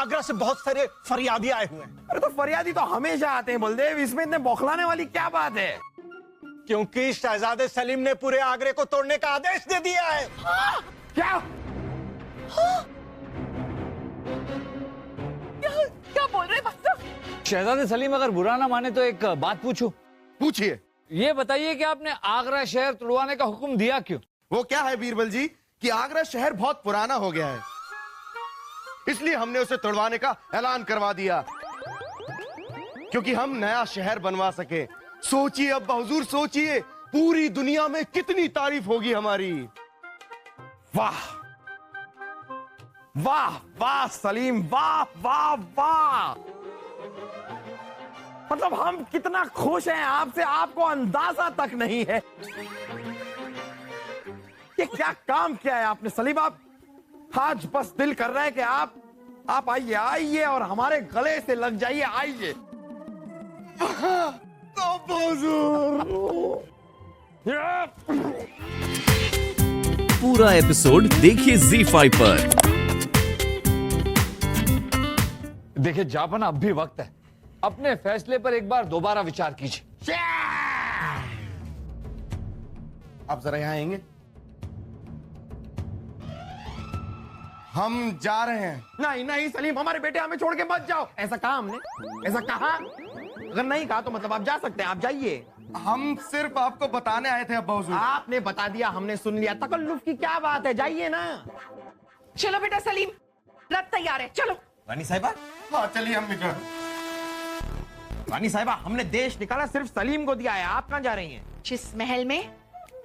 आगरा से बहुत सारे फरियादी आए हुए हैं। अरे तो फरियादी तो हमेशा आते हैं बलदेव, इसमें इतने बौखलाने वाली क्या बात है? क्योंकि शहजादे सलीम ने पूरे आगरे को तोड़ने का आदेश दे दिया है। क्या? क्या बोल रहे हैं? शहजादे सलीम अगर बुरा ना माने तो एक बात पूछूं? पूछिए। ये बताइए कि आपने आगरा शहर तुड़वाने का हुक्म दिया क्यों? वो क्या है बीरबल जी कि आगरा शहर बहुत पुराना हो गया है, इसलिए हमने उसे तोड़वाने का ऐलान करवा दिया, क्योंकि हम नया शहर बनवा सके। सोचिए अब्बा हुजूर, सोचिए पूरी दुनिया में कितनी तारीफ होगी हमारी। वाह वाह वाह सलीम, वाह वाह वाह। मतलब हम कितना खुश हैं आपसे, आपको अंदाजा तक नहीं है। ये क्या काम किया है आपने सलीम। आप आज बस दिल कर रहा है कि आप आइए आइए और हमारे गले से लग जाइए, आइए। पूरा एपिसोड देखिए ZEE5 पर। देखिए जापना, अब भी वक्त है, अपने फैसले पर एक बार दोबारा विचार कीजिए। आप जरा यहां आएंगे? हम जा रहे हैं। नहीं नहीं सलीम, हमारे बेटे हमें छोड़ के मत जाओ। ऐसा कहा हमने? ऐसा कहा? अगर नहीं कहा तो मतलब आप जा सकते हैं, आप जाइए। हम सिर्फ आपको बताने आए थे अब्बा हुजूर। आपने बता दिया, हमने सुन लिया, तकल्लुफ की क्या बात है, जाइए ना। चलो बेटा सलीम, रथ तैयार है, चलो। रानी साहिबा, हाँ चलिए हम निकल। रानी साहिबा, हमने देश निकाला सिर्फ सलीम को दिया है, आप कहाँ जा रही हैं? जिस महल में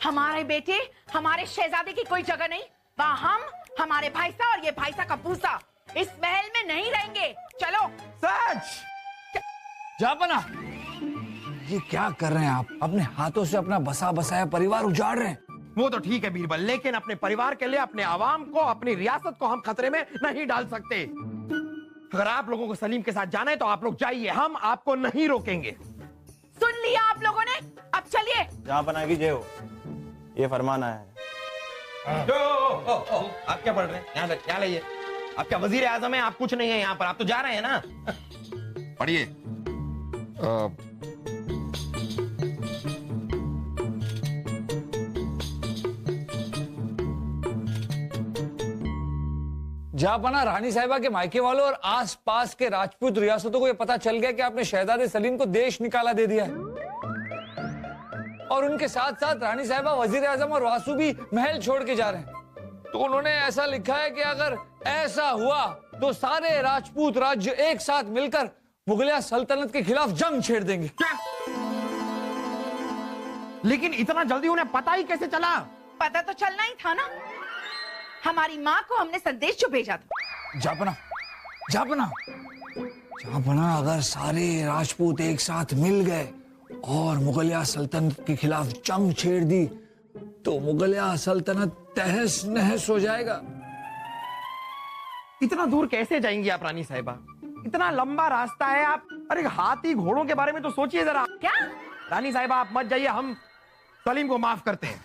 हमारे बेटे, हमारे शहजादे की कोई जगह नहीं, वहाँ हम, हमारे भाईसा और ये भाईसा का भूसा इस महल में नहीं रहेंगे। चलो। सच? जापना, ये क्या कर रहे हैं आप? अपने हाथों से अपना बसा बसाया परिवार उजाड़ रहे हैं। वो तो ठीक है बीरबल, लेकिन अपने परिवार के लिए, अपने आवाम को, अपनी रियासत को हम खतरे में नहीं डाल सकते। अगर आप लोगों को सलीम के साथ जाना है तो आप लोग जाइए, हम आपको नहीं रोकेंगे। सुन लिया आप लोगों ने, अब चलिए। जहां बना की जय हो, ये फरमाना है। आप क्या पढ़ रहे हैं? यहाँ लाइए। आप क्या वजीर आजम है? आप कुछ नहीं है यहाँ पर, आप तो जा रहे हैं ना। पढ़िए। जापना, रानी साहिबा के मायके वालों और आसपास के राजपूत रियासतों को यह पता चल गया कि आपने शहजादे सलीम को देश निकाला दे दिया है, और उनके साथ साथ रानी साहिबा, वजीर आजम और वासु भी महल छोड़ के जा रहे हैं। तो उन्होंने ऐसा लिखा है कि अगर ऐसा हुआ तो सारे राजपूत राज्य एक साथ मिलकर मुगलिया सल्तनत के खिलाफ जंग छेड़ देंगे। लेकिन इतना जल्दी उन्हें पता ही कैसे चला? पता तो चलना ही था ना, हमारी माँ को हमने संदेश जो भेजा था। जापना, जापना, जापना, अगर सारे राजपूत एक साथ मिल गए और मुगलिया सल्तनत के खिलाफ जंग छेड़ दी तो मुगलिया सल्तनत तहस नहस हो जाएगा। इतना दूर कैसे जाएंगी आप रानी साहिबा? इतना लंबा रास्ता है। आप, अरे हाथी घोड़ों के बारे में तो सोचिए जरा। क्या? रानी साहिबा आप मत जाइए, हम सलीम को माफ करते हैं।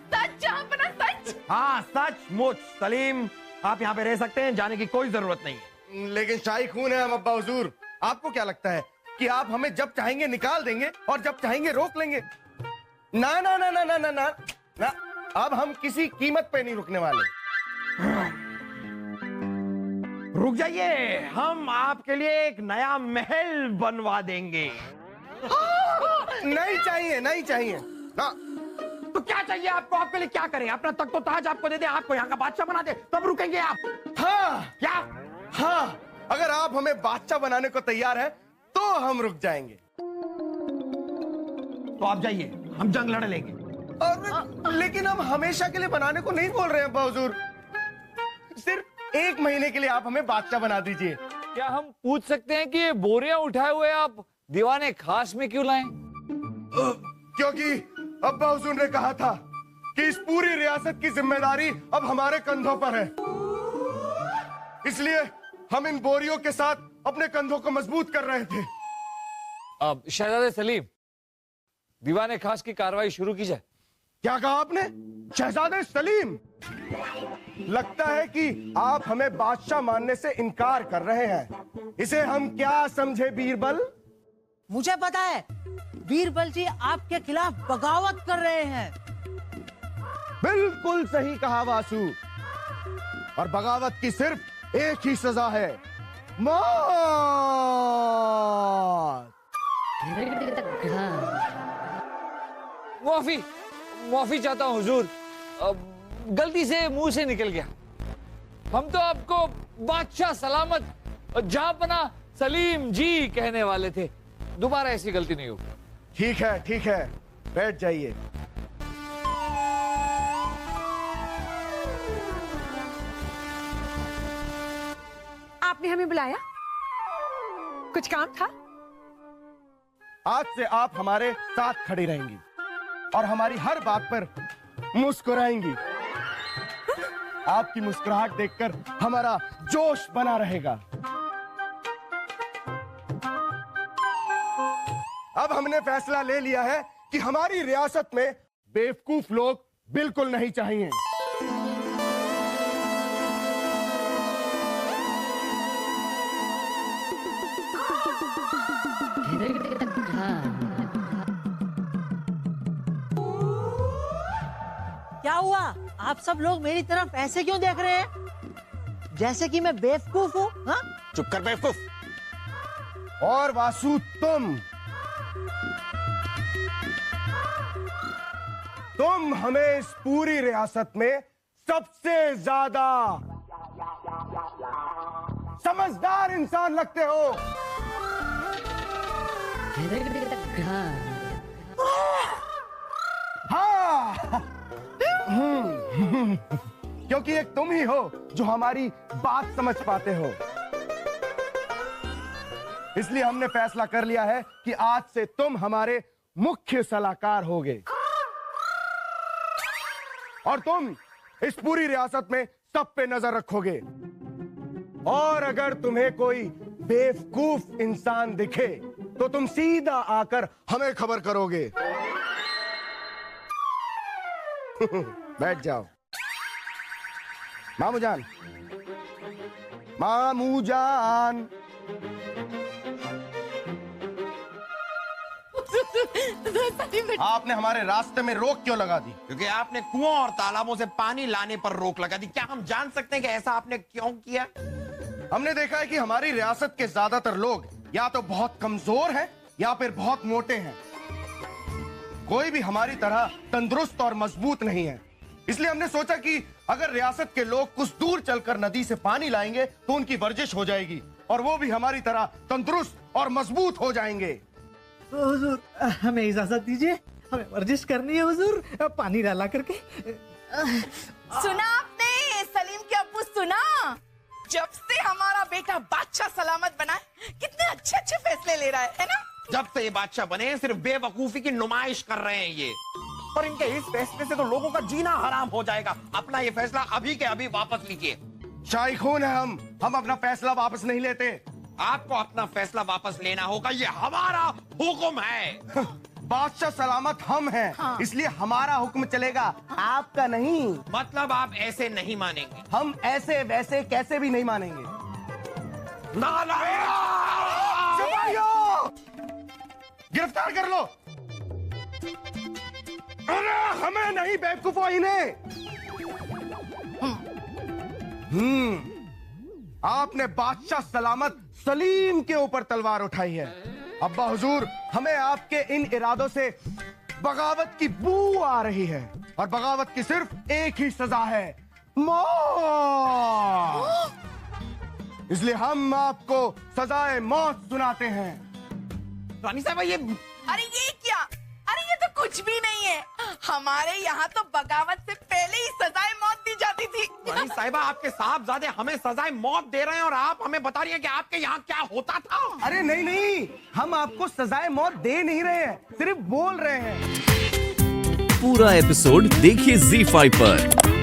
सच जापना, सच? हाँ सचमुच सलीम, आप यहाँ पे रह सकते हैं, जाने की कोई जरूरत नहीं है। लेकिन शाही खून है हम अब्बा हुजूर। आपको क्या लगता है कि आप हमें जब चाहेंगे निकाल देंगे और जब चाहेंगे रोक लेंगे? ना ना ना ना ना ना ना ना, अब हम किसी कीमत पे नहीं रुकने वाले। रुक जाइए, हम आपके लिए एक नया महल बनवा देंगे। नहीं चाहिए, नहीं चाहिए ना। तो क्या चाहिए आपको? आपके लिए क्या करें? अपना तख्त ताज आपको दे दे, आपको यहाँ का बादशाह बना दे, तब रुकेंगे आप? हाँ क्या? हाँ, अगर आप हमें बादशाह बनाने को तैयार हैं तो हम रुक जाएंगे। तो आप जाइए, हम जंग लड़ लेंगे। और लेकिन हम हमेशा के लिए बनाने को नहीं बोल रहे हैं अब्बा हुजूर, सिर्फ 1 महीने के लिए आप हमें बादशाह बना दीजिए। क्या हम पूछ सकते हैं कि ये बोरियां उठाए हुए आप दीवाने खास में क्यों लाए? क्योंकि अब्बा हुजूर ने कहा था कि इस पूरी रियासत की जिम्मेदारी अब हमारे कंधों पर है, इसलिए हम इन बोरियों के साथ अपने कंधों को मजबूत कर रहे थे। अब शहजादे सलीम, दीवाने खास की कार्रवाई शुरू की जाए। क्या कहा आपने? शहजादे सलीम? लगता है कि आप हमें बादशाह मानने से इनकार कर रहे हैं। इसे हम क्या समझे बीरबल? मुझे पता है, बीरबल जी आपके खिलाफ बगावत कर रहे हैं। बिल्कुल सही कहा वासु। और बगावत की सिर्फ एक ही सजा है, मौत। माफी चाहता हूँ हुजूर, गलती से मुंह से निकल गया। हम तो आपको बादशाह सलामत जहांपना सलीम जी कहने वाले थे। दोबारा ऐसी गलती नहीं होगी। ठीक है, बैठ जाइए। आपने हमें बुलाया? कुछ काम था? आज से आप हमारे साथ खड़ी रहेंगी और हमारी हर बात पर मुस्कुराएंगी। आपकी मुस्कुराहट देखकर हमारा जोश बना रहेगा। अब हमने फैसला ले लिया है कि हमारी रियासत में बेवकूफ लोग बिल्कुल नहीं चाहिए। क्या हुआ? आप सब लोग मेरी तरफ ऐसे क्यों देख रहे हैं? जैसे कि मैं बेवकूफ हूँ? हाँ? चुप कर बेवकूफ। और वासु तुम हमें इस पूरी रियासत में सबसे ज्यादा समझदार इंसान लगते हो। हाँ। क्योंकि एक तुम ही हो जो हमारी बात समझ पाते हो। इसलिए हमने फैसला कर लिया है कि आज से तुम हमारे मुख्य सलाहकार होगे और तुम इस पूरी रियासत में सब पे नजर रखोगे। और अगर तुम्हें कोई बेवकूफ इंसान दिखे तो तुम सीधा आकर हमें खबर करोगे। बैठ जाओ। मामू जान, मामू जान। आपने हमारे रास्ते में रोक क्यों लगा दी? क्योंकि आपने कुओं और तालाबों से पानी लाने पर रोक लगा दी। क्या हम जान सकते हैं कि ऐसा आपने क्यों किया? हमने देखा है कि हमारी रियासत के ज्यादातर लोग या तो बहुत कमजोर हैं या फिर बहुत मोटे हैं। कोई भी हमारी तरह तंदुरुस्त और मजबूत नहीं है। इसलिए हमने सोचा कि अगर रियासत के लोग कुछ दूर चलकर नदी से पानी लाएंगे तो उनकी वर्जिश हो जाएगी और वो भी हमारी तरह तंदुरुस्त और मजबूत हो जाएंगे। हुजूर, हमें इजाजत दीजिए, हमें वर्जिश करनी है हुजूर, पानी डाला करके। सुना आपने सलीम के अब्बू? सुना, जब से हमारा बेटा बादशाह सलामत बना है कितने अच्छे अच्छे फैसले ले रहा है ना? जब से ये बादशाह बने हैं सिर्फ बेवकूफी की नुमाइश कर रहे हैं ये। पर इनके इस फैसले से तो लोगों का जीना हराम हो जाएगा। अपना ये फैसला अभी के अभी वापस लीजिए। शाइखून है हम अपना फैसला वापस नहीं लेते। आपको अपना फैसला वापस लेना होगा, ये हमारा हुक्म है। बादशाह सलामत हम हैं, हाँ। इसलिए हमारा हुक्म चलेगा, आपका नहीं। मतलब आप ऐसे नहीं मानेंगे? हम ऐसे वैसे कैसे भी नहीं मानेंगे। सिपाहियों, गिरफ्तार कर लो। अरे हमें नहीं, बेवकूफों इन्हें। आपने बादशाह सलामत सलीम के ऊपर तलवार उठाई है। अब्बा हुजूर, हमें आपके इन इरादों से बगावत की बू आ रही है और बगावत की सिर्फ एक ही सजा है, मौत। इसलिए हम आपको सजाए मौत सुनाते हैं। रानी साहब ये अरे ये क्या? अरे ये तो कुछ भी नहीं है। हमारे यहाँ तो बगावत से पहले ही सजाए मौत दी जाती थी। रानी साहिबा, आपके साहबजादे हमें सजाए मौत दे रहे हैं और आप हमें बता रही हैं कि आपके यहाँ क्या होता था। अरे नहीं नहीं, हम आपको सजाए मौत दे नहीं रहे हैं, सिर्फ बोल रहे हैं। पूरा एपिसोड देखिए ZEE5 पर।